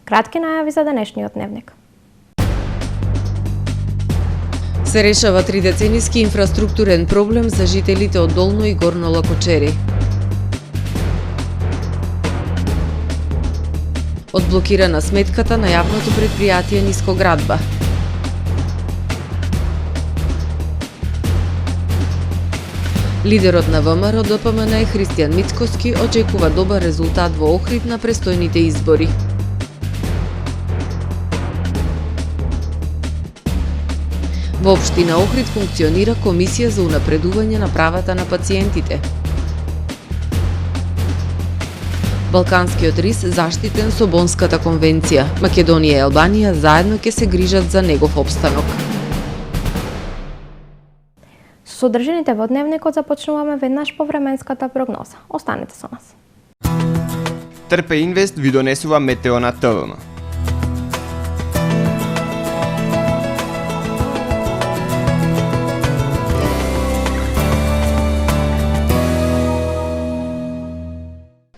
Кратки најави за денешниот дневник. Се решава 3-децениски инфраструктурен проблем за жителите од Долно и Горно Лакочери. Одблокирана сметката на јавното предпријатие Нискоградба. Лидерот на ВМРО ДПМН Христијан Мицкоски очекува добар резултат во Охрид на престојните избори. Во општина Охрид функционира комисија за унапредување на правата на пациентите. Балканскиот рис заштитен со Бонската конвенција. Македонија и Албанија заедно ќе се грижат за негов опстанок. Со содржините во дневникот започнуваме веднаш по временската прогноза. Останете со нас. Трпе Инвест ви донесува метео на ТВМ.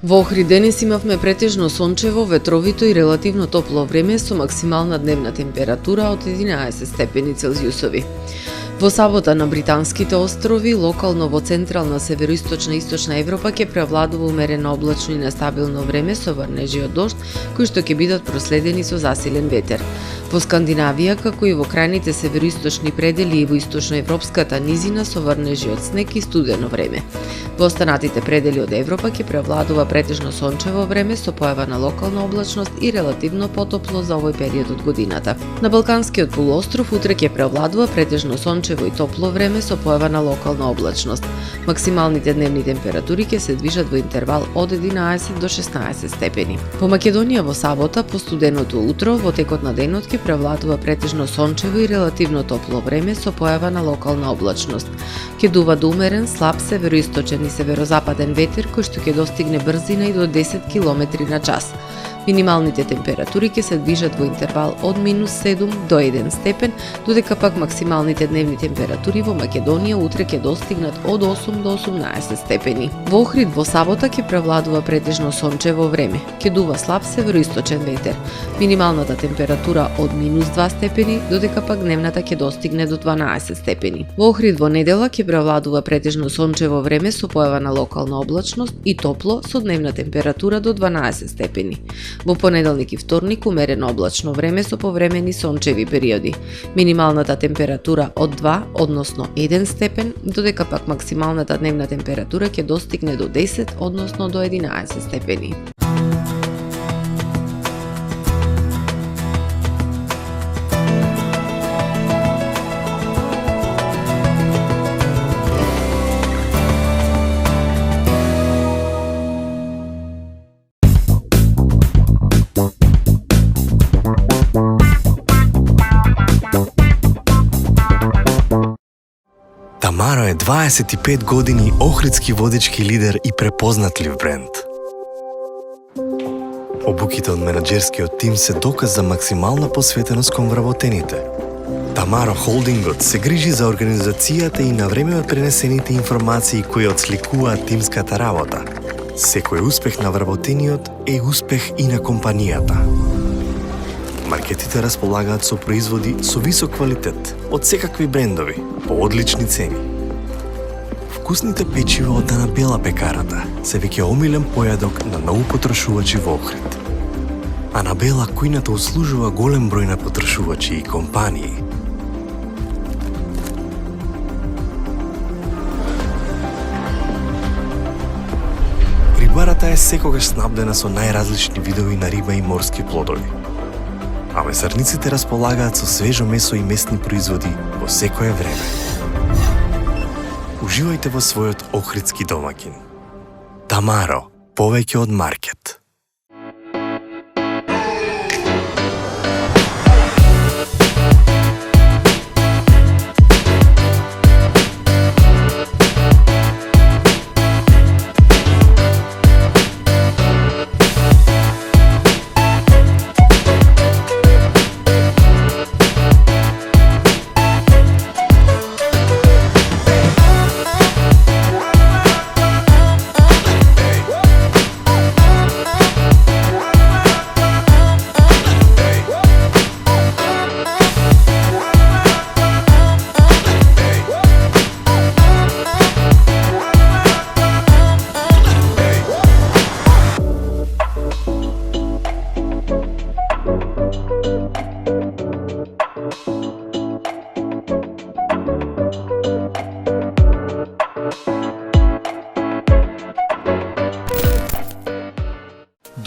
Во Охрид денес имавме претежно сончево, ветровито и релативно топло време со максимална дневна температура од 11 степени Целзиусови. Во сабота на Британските острови, локално во централна, североисточна и источна Европа ќе преовладува умерено облачно и нестабилно време со врнежи од дожд, кои што ќе бидат проследени со засилен ветер. Во Скандинавија, како и во крајните североисточни предели и во источноевропската низина со врнежи од снег и студено време. Во останатите предели од Европа ќе преовладува претежно сончево време со појава на локална облачност и релативно потопло за овој период од годината. На Балканскиот полуостров утре ќе преовладува претежно сончево и топло време со појава на локална облачност. Максималните дневни температури ќе се движат во интервал од 11 до 16 степени. Во Македонија во сабота, по студеното утро, во текот на денот ќе превладува претежно сончево и релативно топло време со појава на локална облачност. Ќе дува до умерен слаб североисточен и северозападен ветер кој што ќе достигне брзина и до 10 км на час. Минималните температури ќе се движат во интервал од -7 до 1 степен, додека пак максималните дневни температури во Македонија утре ќе достигнат од 8 до 18 степени. Во Охрид во сабота ќе превладува претежно сончево време. Ќе дува слаб североисточен ветер. Минималната температура од -2 степени, додека пак дневната ќе достигне до 12 степени. Во Охрид во недела ќе превладува претежно сончево време со појава на локална облачност и топло со дневна температура до 12 степени. Во понеделник и вторник умерено облачно време со повремени сончеви периоди. Минималната температура од 2, односно 1 степен, додека пак максималната дневна температура ќе достигне до 10, односно до 11 степени. Тамаро е 25 години охридски водички лидер и препознатлив бренд. Обуките од менаџерскиот тим се доказ за максимална посветеност кон вработените. Тамаро Холдингот се грижи за организацијата и на време пренесените информации кои отсликуваат тимската работа. Секој успех на вработениот е успех и на компанијата. Маркетите располагаат со производи со висок квалитет од секакви брендови по одлични цени. Вкусните печива од Дана Бела пекарата се веќе омилен појадок на многу потрошувачи во Охрид. Анабела кујната услужува голем број на потрошувачи и компании. Рибарата е секогаш снабдена со најразлични видови на риба и морски плодови. А месарниците располагаат со свежо месо и месни производи во секое време. Уживајте во својот охридски домаќин. Тамаро, повеќе од маркет.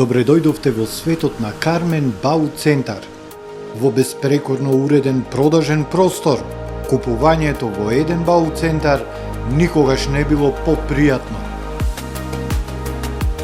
Добре дојдовте во светот на Кармен Бау Центар. Во беспрекорно уреден продажен простор, купувањето во еден Бау Центар никогаш не било попријатно.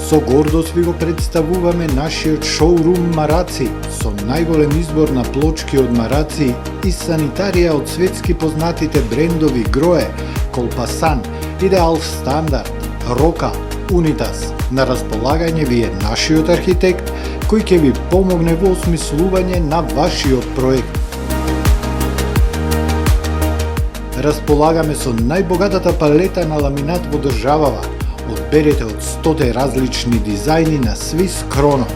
Со гордост ви го представуваме нашиот шоурум Мараци, со најголем избор на плочки од Мараци и санитарија од светски познатите брендови Грое, Колпасан, Идеал Стандард, Рока, Унитас. На располагање ви е нашиот архитект, кој ќе ви помогне во осмислување на вашиот проект. Располагаме со најбогатата палета на ламинат во државава. Одберете од 100 различни дизајни на Swiss Chrono.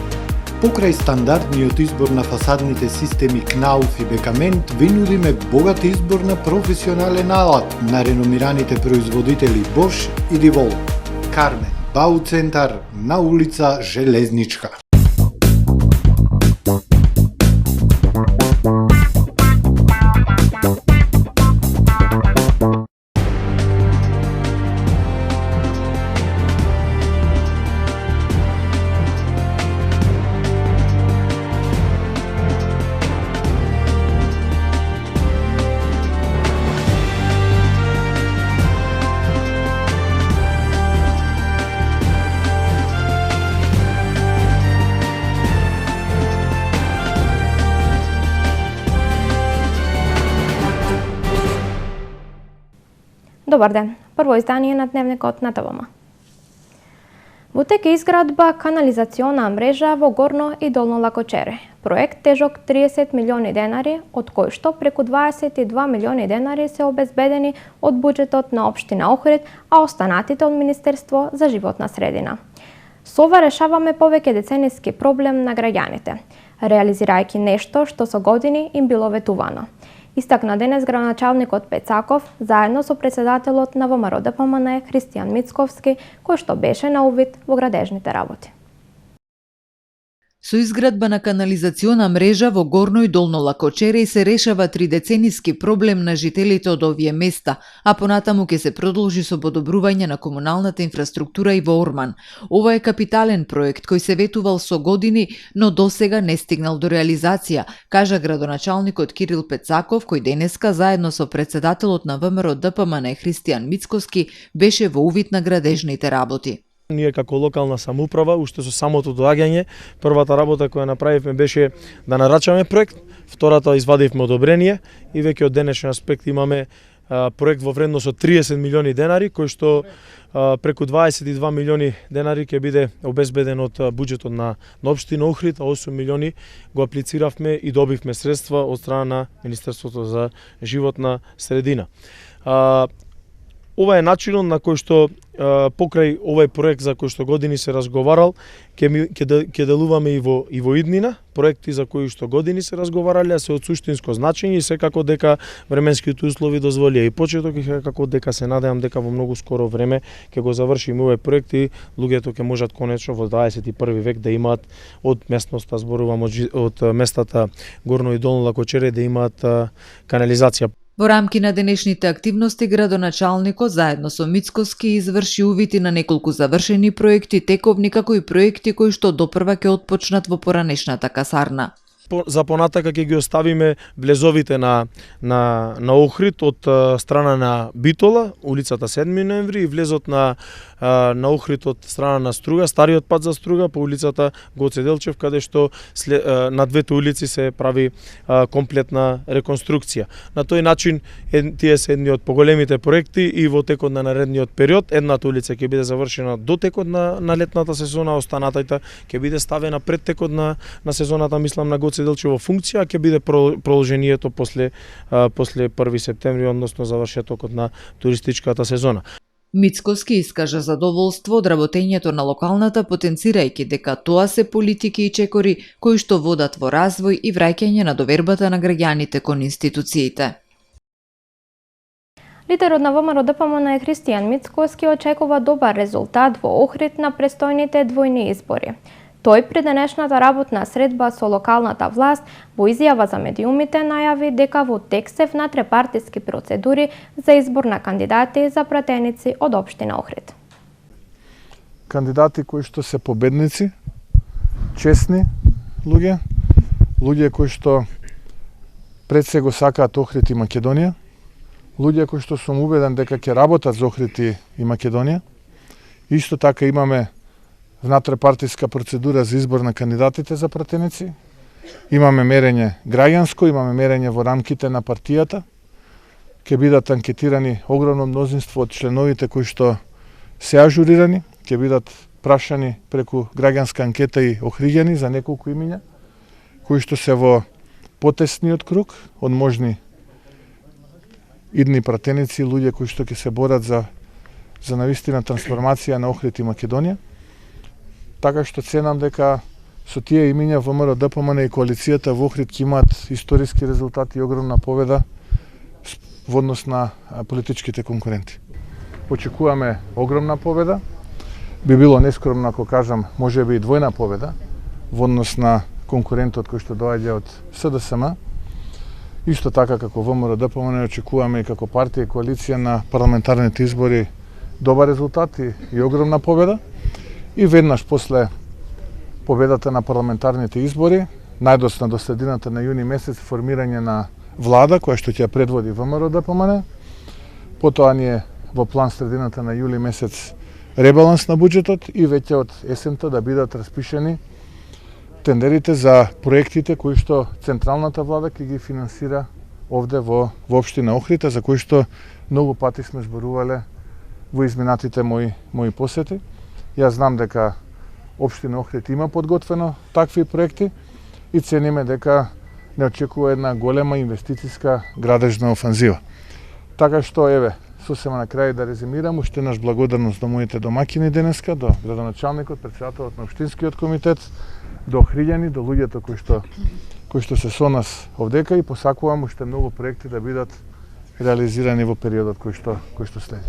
Покрај стандардниот избор на фасадните системи Knauf и Бекамент, ви нудиме богат избор на професионален алат на реномираните производители Bosch и DeWalt. Кармен Бау Центар на улица Железничка. Добар ден. Прво издание на Дневникот на ТВМ. Во тек е изградба канализациона мрежа во Горно и Долно Лакочере. Проект тежок 30 милиони денари, од кои што преку 22 милиони денари се обезбедени од буџетот на општина Охрид, а останатите од Министерство за животна средина. Со ова решаваме повеќе децениски проблем на граѓаните, реализирајќи нешто што со години им било ветувано. Истакна денес градоначалникот Пецаков, заедно со председателот на ВМРО ДПМН Христијан Мицковски, кој што беше на увид во градежните работи. Со изградба на канализациона мрежа во Горно и Долно Лакочере се решава тридецениски проблем на жителите од овие места, а понатаму ќе се продолжи со подобрување на комуналната инфраструктура и во Орман. Ова е капитален проект кој се ветувал со години, но досега не стигнал до реализација, кажа градоначалникот Кирил Пецаков, кој денеска заедно со председателот на ВМРО ДПМН Христијан Мицковски беше во увид на градежните работи. Ние како локална самоуправа, уште со самото доаѓање, првата работа која направивме беше да нарачаме проект, втората извадивме одобрение и веќе од денешен аспект имаме проект во вредност од 30 милиони денари, кој што преку 22 милиони денари ќе биде обезбеден од буџетот на општина Охрид, а 8 милиони го аплициравме и добивме средства од страна на Министерството за животна средина. Ова е начинот на кој што покрај овој проект за кој што години се разговарал, ќе делуваме и во иднина, проекти за кои што години се разговарале, а се од суштинско значење и секако дека временските услови дозволија. И почеток и како дека се надевам дека во многу скоро време ќе го завршиме овој проект и луѓето ќе можат конечно во 21 век да имаат од местноста, зборувам од местата Горно и Долно Лакочере, да имаат канализација. Во рамки на денешните активности, градоначалникот заедно со Мицковски изврши увити на неколку завршени проекти, тековни како и проекти кои што допрва ќе отпочнат во поранешната касарна. За понатака ќе ги оставиме влезовите на Охрид од страна на Битола, улицата 7 ноември и влезот на Охрид од страна на Струга, стариот пат за Струга по улицата Гоце Делчев, каде што на двете улици се прави комплетна реконструкција. На тој начин тие се едни од поголемите проекти и во текот на наредниот период едната улица ќе биде завршена до текот на летната сезона, останатата ќе биде ставена пред текот на сезоната, мислам на Гоце Делчев во функција, ќе биде продолжението после 1 септември, односно завршетокот на туристичката сезона. Мицковски искажа задоволство од работењето на локалната, потенцирајќи дека тоа се политики и чекори кои што водат во развој и враќање на довербата на граѓаните кон институциите. Лидерот на ВМРО ДПМН Христијан Мицковски очекува добар резултат во Охрид на престојните двојни избори. Тој при денешната работна средба со локалната власт во изјава за медиумите најави дека во тек се внатрепартиски процедури за избор на кандидати за пратеници од општина Охрид. Кандидати кои што се победници честни луѓе кои што пред се го сакаат Охрид и Македонија, луѓе кои што сум убеден дека ќе работат за Охрид и Македонија. Исто така имаме внатрешпартиска процедура за избор на кандидатите за пратеници. Имаме мерење граѓанско, имаме мерење во рамките на партијата. Ќе бидат анкетирани огромно мнозинство од членовите кои што се ажурирани, ќе бидат прашани преку граѓанска анкета и охриѓани за неколку имиња, кои што се во потесниот круг од можни идни пратеници, луѓе кои што ќе се борат за навистина трансформација на Охрид и Македонија. Така што ценам дека со тие имиња ВМРО, ДПМН и коалицијата во Охрид ќе имаат историски резултати и огромна победа во однос на политичките конкуренти. Очекуваме огромна победа. Би било нескромно ако кажам можеби и двојна победа во однос на конкурентот кој што доаѓа од СДСМ. Исто така како ВМРО, ДПМН очекуваме и како партија и коалиција на парламентарните избори добар резултат и огромна победа. И веднаш после победата на парламентарните избори, најдосна до средината на јуни месец, формирање на влада која што ќе предводи ВМРО, ДПМН. Потоа ни е во план средината на јули месец ребаланс на буџетот и веќе од есента да бидат распишени тендерите за проектите кои што централната влада ќе ги финансира овде во општина Охрид, за кои што многу пати сме зборувале во изминатите мои посети. Јас знам дека општина Охрид има подготвено такви проекти и цениме дека не очекува една голема инвестициска градежна офанзива. Така што еве, сосема на крај да резимирам, уште наш благодарност до моите домакини денеска, до градоначалникот, претседателот на општинскиот комитет, до охриѓани, до луѓето кои што се со нас овдека и посакувам уште многу проекти да бидат реализирани во периодот кој што следи.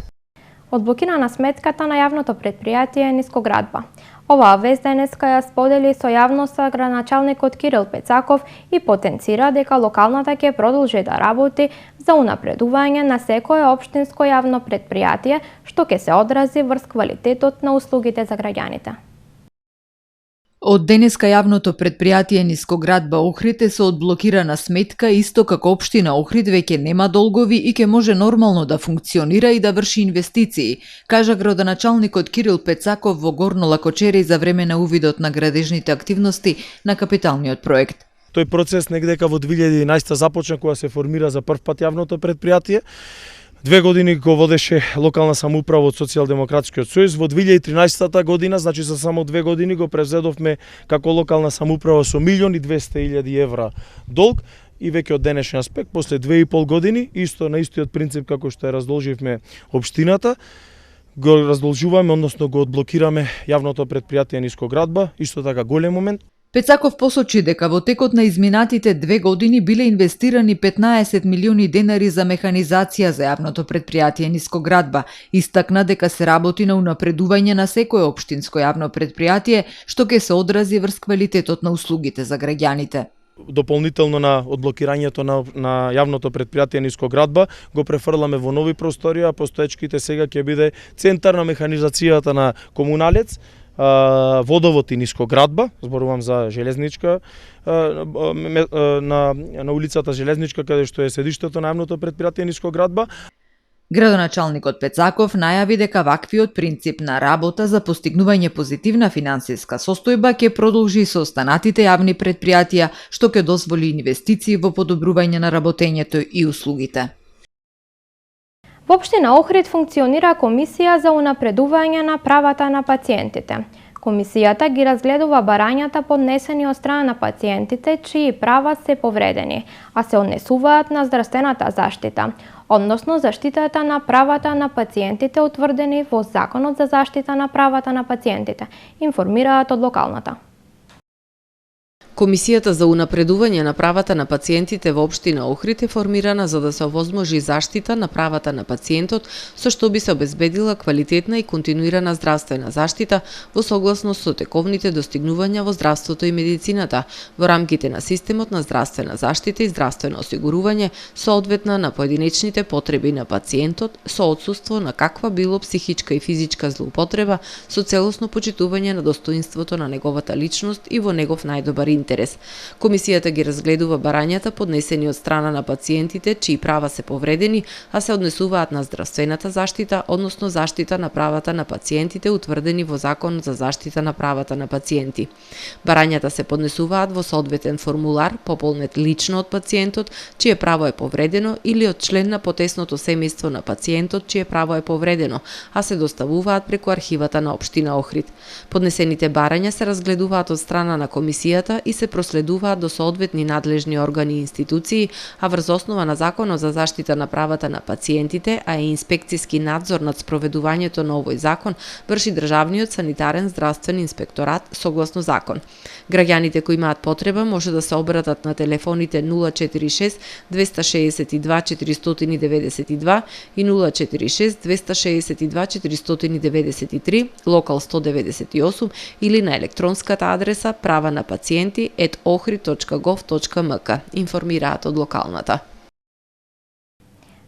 Одблокирана сметката на јавното предпријатие Нискоградба. Оваа вест денеска ја сподели со јавноста градоначалникот Кирил Пецаков и потенцира дека локалната ќе продолжи да работи за унапредување на секое општинско јавно предпријатие, што ќе се одрази врз квалитетот на услугите за граѓаните. Од денеска јавното предпријатие Нискоградба Охрид е со одблокирана сметка, исто како општина Охрид веќе нема долгови и ќе може нормално да функционира и да врши инвестиции, кажа градоначалникот Кирил Пецаков во Горно Лакочери за време на увидот на градежните активности на капиталниот проект. Тој процес негдека во 2011 започна кога се формира за прв пат јавното предпријатие. 2 години го водеше локална самоуправа од Социјалдемократскиот сојуз. Во 2013 година, значи за само 2 години, го превзедовме како локална самоуправа со 1.200.000 евра долг и веќе од денешен аспект, после 2,5 години, исто на истиот принцип како што ја раздолживме општината, го раздолжуваме, односно го одблокираме јавното предпријатие Нискоградба, исто така голем момент. Пецаков посочи дека во текот на изминатите 2 години биле инвестирани 15 милиони денари за механизација за јавното предпријатие Нискоградба. Истакна дека се работи на унапредување на секое општинско јавно предпријатие, што ќе се одрази врз квалитетот на услугите за граѓаните. Дополнително на одблокирањето на јавното предпријатие Нискоградба го префрламе во нови простори, а постоечките сега ќе биде центар на механизацијата на комуналец, водовод и Нискоградба, зборувам за железничка, на улицата Железничка, каде што е седиштето на јавното предпријатие Нискоградба. Градоначалникот Пецаков најави дека ваквиот принцип на работа за постигнување позитивна финансиска состојба ќе продолжи со останатите јавни предпријатија, што ќе дозволи инвестиции во подобрување на работењето и услугите. Во општина Охрид функционира комисија за унапредување на правата на пациентите. Комисијата ги разгледува барањата поднесени од страна на пациентите чии права се повредени, а се однесуваат на здравствената заштита, односно заштитата на правата на пациентите утврдени во Законот за заштита на правата на пациентите, информираат од локалната. Комисијата за унапредување на правата на пациентите во општина Охрид е формирана за да се овозможи заштита на правата на пациентот, со што би се обезбедила квалитетна и континуирана здравствена заштита во согласност со тековните достигнувања во здравството и медицината, во рамките на системот на здравствена заштита и здравствено осигурување, соодветна на поединечните потреби на пациентот, со отсуство на каква било психичка и физичка злоупотреба, со целосно почитување на достоинството на неговата личност и во негов најдобар интерес. Комисијата ги разгледува барањата поднесени од страна на пациентите чии права се повредени, а се однесуваат на здравствената заштита, односно заштита на правата на пациентите утврдени во Законот за заштита на правата на пациенти. Барањата се поднесуваат во соодветен формулар, пополнет лично од пациентот чие право е повредено или од член на потесното семејство на пациентот чие право е повредено, а се доставуваат преку архивата на општина Охрид. Поднесените барања се разгледуваат од страна на комисијата и се проследуваат до соодветни надлежни органи и институции, а врз основа на Законот за заштита на правата на пациентите, а и инспекцијски надзор над спроведувањето на овој закон врши Државниот санитарен здравствен инспекторат согласно закон. Граѓаните кои имаат потреба може да се обратат на телефоните 046 262 492 и 046 262 493, локал 198 или на електронската адреса права на pacienti@ohrid.gov.mk, информираат од локалната.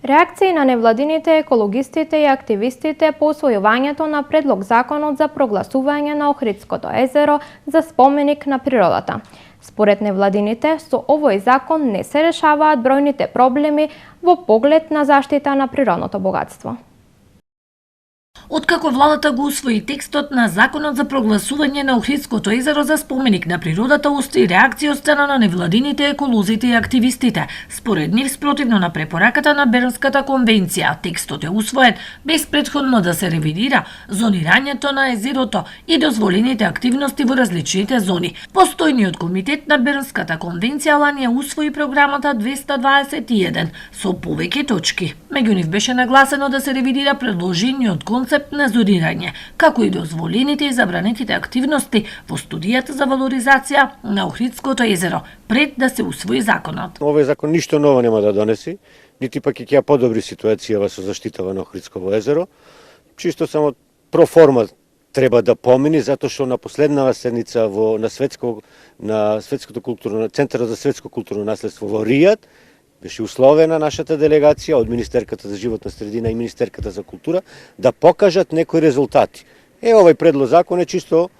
Реакции на невладините, екологистите и активистите по усвојувањето на предлог законот за прогласување на Охридското езеро за споменик на природата. Според невладините, со овој закон не се решаваат бројните проблеми во поглед на заштита на природното богатство. Откако владата го усвои текстот на Законот за прогласување на Охридското езеро за споменик на природата, устои реакција од страна на невладините, еколозите и активистите. Според нив, спротивно на препораката на Бернската конвенција, текстот е усвоен без претходно да се ревидира зонирањето на езерото и дозволените активности во различните зони. Постојниот комитет на Бернската конвенција лани усвои програмата 221 со повеќе точки. Меѓу нив беше нагласено да се ревидира предложениот концепт на зонирање, како и дозволените и забранетите активности во студијата за валоризација на Охридското езеро пред да се усвои законот. Овој закон ништо ново нема да донеси, нити пак ќе ја подобри ситуацијава со заштитава на Охридсково езеро. Чисто само проформа треба да помини, затоа што на последнава седница на светското културно Центарот за светско културно наследство во Ријад беше условена нашата делегација од Министерката за животна средина и Министерката за култура да покажат некои резултати. Овој предлог закон е чисто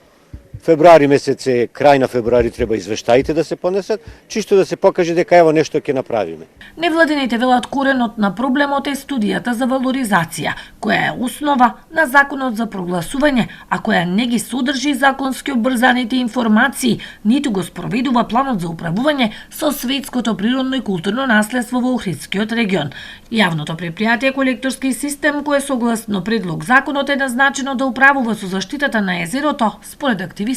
февруари месец е, крај на февруари треба извештаите да се понесат, чисто да се покаже дека ево нешто ќе направиме. Невладините велат коренот на проблемот е студијата за валоризација, која е основа на законот за прогласување, а која не ги содржи законски обрзаните информации, ниту го спроведува планот за управување со светското природно и културно наследство во Охридскиот регион. Јавното предпријатие колекторски систем, кое согласно предлог законот е назначено да управува со заштитата на езерото, според активистите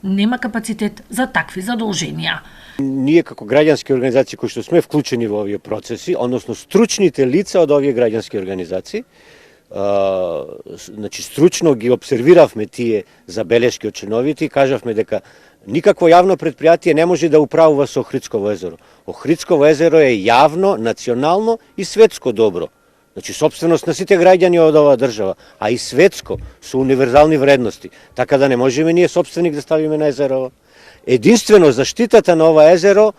нема капацитет за такви задолженија. Ние како граѓански организации кои што сме вклучени во овие процеси, односно стручните лица од овие граѓански организации, значи стручно ги обсервиравме тие забелешки од членовите и кажавме дека никакво јавно предпријатие не може да управува со Охридсково езеро. Охридсково езеро е јавно, национално и светско добро. Значи, собственост на сите граѓани од оваа држава, а и светско, со универзални вредности. Така да не можеме ние собственик да ставиме на езеро. Единствено, заштитата на ова езеро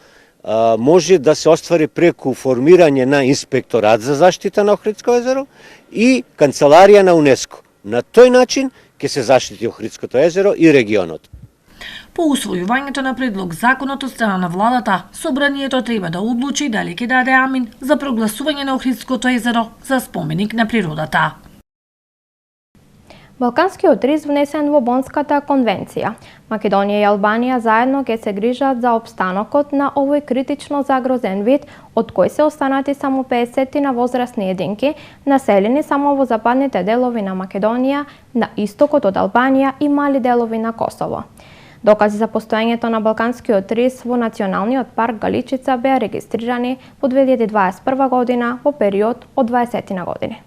може да се оствари преку формирање на инспекторат за заштита на Охридско езеро и канцеларија на УНЕСКО. На тој начин ќе се заштити Охридското езеро и регионот. По усвојувањето на предлог законот од страна на владата, собранието треба да одлучи дали ќе даде амин за прогласување на Охридското езеро за споменик на природата. Балканскиот риз внесен во Бонската конвенција. Македонија и Албанија заедно ќе се грижат за опстанокот на овој критично загрозен вид, од кој се останати само 50 на возрастни единки, населени само во западните делови на Македонија, на истокот од Албанија и мали делови на Косово. Докази за постоењето на Балканскиот риз во Националниот парк Галичица беа регистрирани во 2021 година во период од 20 години.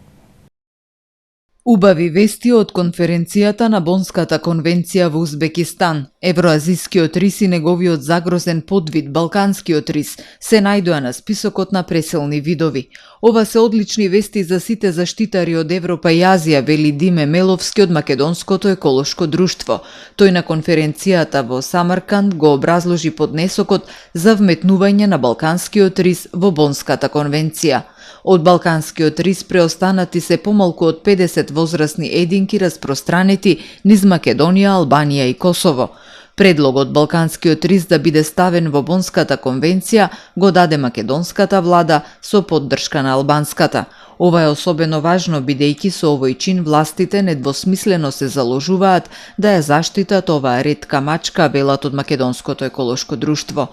Убави вести од конференцијата на Бонската конвенција во Узбекистан. Евроазискиот рис и неговиот загрозен подвид, балканскиот рис, се најдоа на списокот на преселни видови. Ова се одлични вести за сите заштитари од Европа и Азија, вели Диме Меловски од Македонското еколошко друштво. Тој на конференцијата во Самарканд го образложи поднесокот за вметнување на балканскиот рис во Бонската конвенција. Од балканскиот рис преостанати се помалку од 50 возрастни единки распространети низ Македонија, Албанија и Косово. Предлогот балканскиот рис да биде ставен во Бонската конвенција го даде македонската влада со поддршка на албанската. Ова е особено важно бидејќи со овој чин властите недвосмислено се заложуваат да ја заштитат оваа ретка мачка, велат од Македонското еколошко друштво.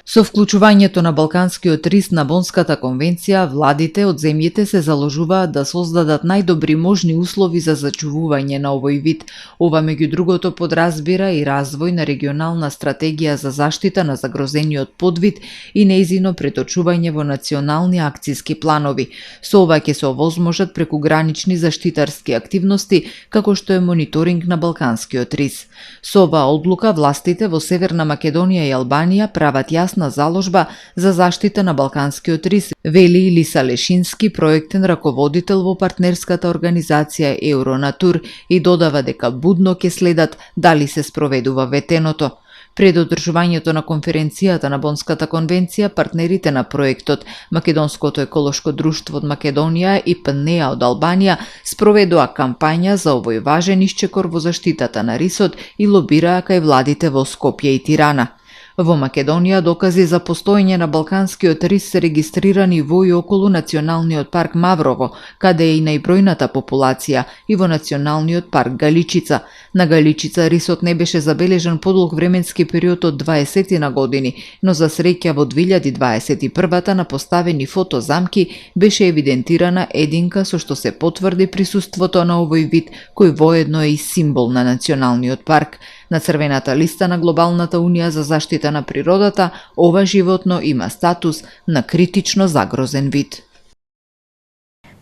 Со вклучувањето на балканскиот рис на Бонската конвенција, владите од земјите се заложуваат да создадат најдобри можни услови за зачувување на овој вид. Ова меѓу другото подразбира и развој на регионална стратегија за заштита на загрозениот подвид и нејзино преточување во национални акциски планови. Со ова ќе се овозможат прекугранични заштитарски активности, како што е мониторинг на балканскиот рис. Со оваа одлука властите во Северна Македонија и Албанија прават јасна заложба за заштита на балканскиот рис, вели Илиса Лешински, проектен раководител во партнерската организација Евронатур, и додава дека будно ќе следат дали се спроведува ветеното. Пред одржувањето на конференцијата на Бонската конвенција, партнерите на проектот, Македонското еколошко друштво од Македонија и ПНЕА од Албанија, спроведоа кампања за овој важен исчекор во заштитата на рисот и лобираа кај владите во Скопје и Тирана. Во Македонија докази за постоење на балканскиот рис се регистрирани во и околу Националниот парк Маврово, каде е и најбројната популација, и во Националниот парк Галичица. На Галичица рисот не беше забележан подолг временски период од 20 на години, но за среќа во 2021 на поставени фотозамки беше евидентирана единка со што се потврди присуството на овој вид, кој воедно е и символ на Националниот парк. На црвената листа на Глобалната унија за заштита на природата, ова животно има статус на критично загрозен вид.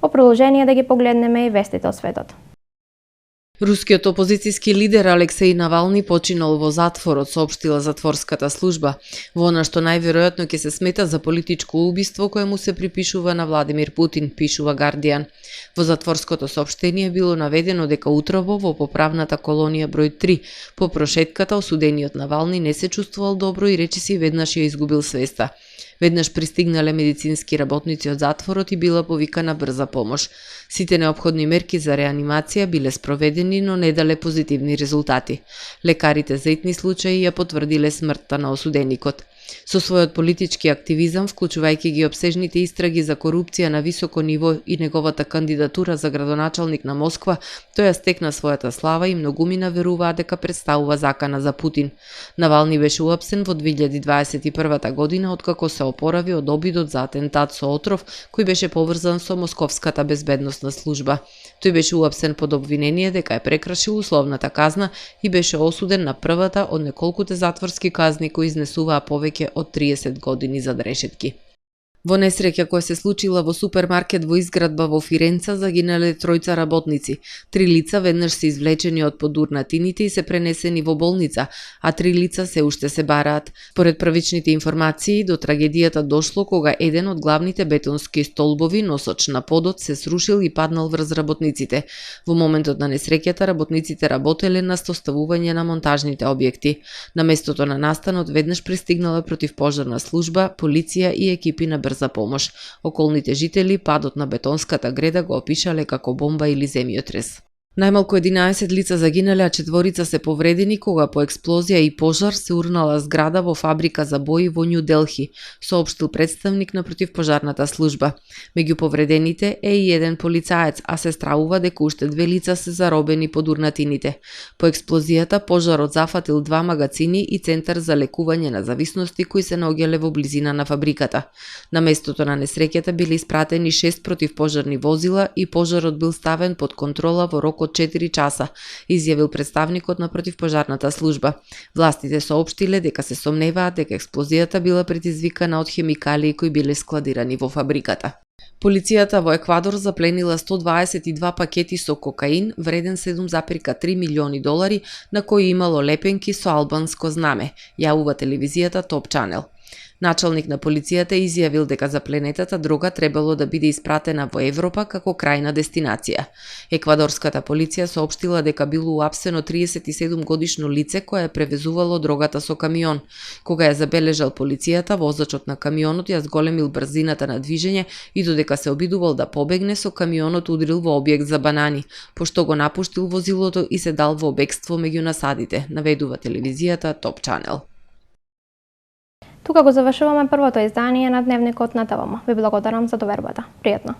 По продолжение да ги погледнеме и вестите од светот. Рускиот опозицијски лидер Алексеј Навални починал во затворот, соопштила затворската служба, во она што најверојатно ќе се смета за политичко убиство кое му се припишува на Владимир Путин, пишува Гардијан. Во затворското соопштение било наведено дека утрово во поправната колонија број 3 по прошетката осудениот Навални не се чувствувал добро и речиси веднаш ја изгубил свеста. Веднаш пристигнале медицински работници од затворот и била повикана брза помош. Сите неопходни мерки за реанимација биле спроведени, но не дале позитивни резултати. Лекарите за итни случаи ја потврдиле смртта на осуденикот. Со својот политички активизам, вклучувајќи ги обсежните истраги за корупција на високо ниво и неговата кандидатура за градоначалник на Москва, тој ја стекна својата слава и многумина веруваа дека представува закана за Путин. Навални беше уапсен во 2021 година откако се опорави од обидот за атентат со отров кој беше поврзан со Московската безбедносна служба. Тој беше уапсен под обвинение дека е прекрашил условната казна и беше осуден на првата од неколкуте затворски казни кои изнесуваа повеќе од 30 години зад решетки. Во несреќа која се случила во супермаркет во изградба во Фиренца загинале 3 работници. 3 лица веднаш се извлечени од подурнатините и се пренесени во болница, а 3 лица се уште се бараат. Поред првичните информации, до трагедијата дошло кога еден од главните бетонски столбови, носоч на подот, се срушил и паднал врз работниците. Во моментот на несреќата работниците работеле на составување на монтажните објекти. На местото на настанот веднаш пристигнала противпожарна служба, полиција и екипи на за помош. Околните жители падот на бетонската греда го опишале како бомба или земјотрес. Најмалку 11 лица загинале, а 4 се повредени кога по експлозија и пожар се урнала зграда во фабрика за бои во Њу Делхи, соопштил представник на противпожарната служба. Меѓу повредените е и еден полицаец, а се стравува дека уште 2 лица се заробени под урнатините. По експлозијата пожарот зафатил 2 магазини и центар за лекување на зависности кои се наоѓале во близина на фабриката. На местото на несреќата биле испратени 6 противпожарни возила и пожарот бил ставен под контрола во рок од 4 часа, изјавил представникот на противпожарната служба. Властите соопштиле дека се сомневаат дека експлозијата била предизвикана од хемикалии кои биле складирани во фабриката. Полицијата во Еквадор запленила 122 пакети со кокаин вреден 7,3 милиони долари на кои имало лепенки со албанско знаме, јавува телевизијата Top Channel. Началник на полицијата изјавил дека запленетата дрога требало да биде испратена во Европа како крајна дестинација. Еквадорската полиција соопштила дека било уапсено 37 годишно лице кое е превезувало дрогата со камион. Кога ја забележал полицијата, возачот на камионот ја зголемил брзината на движење и додека се обидувал да побегне, со камионот удрил во објект за банани, пошто го напуштил возилото и се дал во бегство меѓу насадите, наведува телевизијата Top Channel. Тука го завршуваме првото издание на Дневникот на ТВМ. Ви благодарам за довербата. Пријатно!